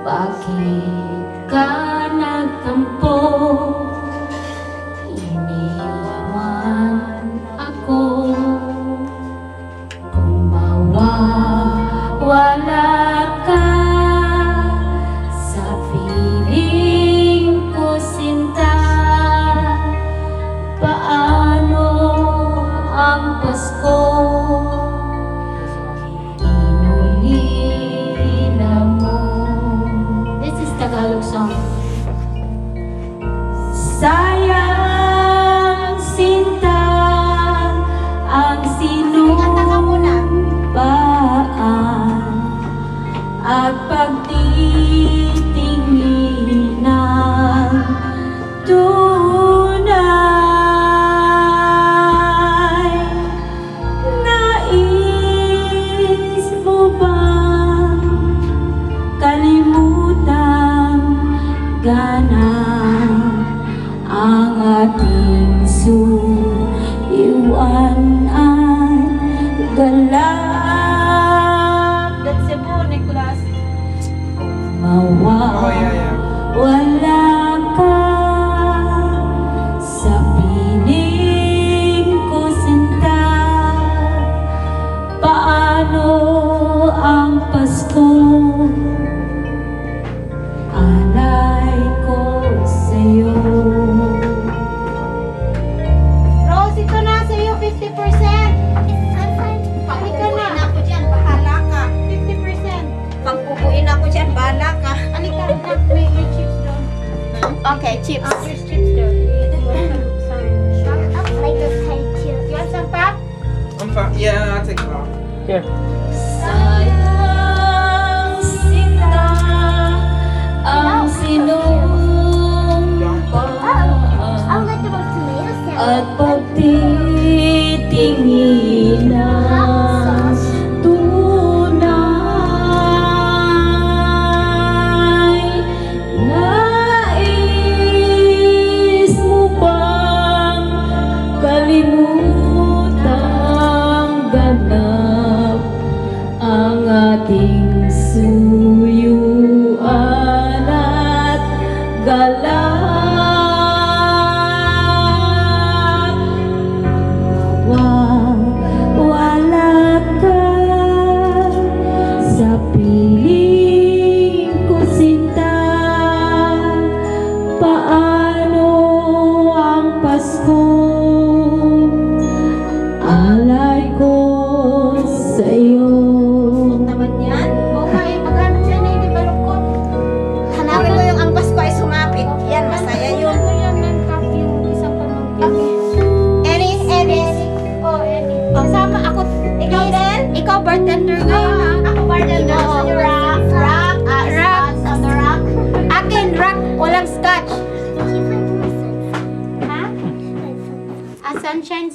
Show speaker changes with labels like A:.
A: Bakit ka nagtampo? Iniwan ako. Kung mawawala ka sa piling ko, sinta, paano ang Pasko? Tagalog song. Sayang sinta ang sinumpaan at pagtitingin ng tunay. Nais mo bang kalimutan ganang ang ating suyuan at galak? That's Cebu, Nicolas. Mawawala ka sa piling ko, sinta, paano ang Pasko? Alay ko sa'yo.
B: Rose, ito na sa'yo, 50%. Pagpupuin ako dyan, bahala ka. 50%. Pagpupuin ako dyan, bahala ka. Halika, may chips doon. Okay, chips. Here's chips doon. You want some pop?
C: I'm fine. Yeah, I'll take it off. Here.
A: Sayang sinta ang sinumpaan at pagtitingin ng tunay. Nais mo bang kalimutang ganap ang ating suyuan at galak? Wala ka sa piling ko, sinta, paano ang Pasko? Alay ko sa'yo.
B: Naman yan. Okay, magkano dyan na hindi balukot? Hanapin mo yung ang Pasko ay sumapit. Yan, masaya yun. Ano yan, non-cap yung isang pamangkin. Okay. Eddie. Oh, sama ako. Ikaw din? Ikaw bartender ngayon. Ako bartender. So, rock. On the rock. Akin, rock. Walang scotch. Ha? Sunshine.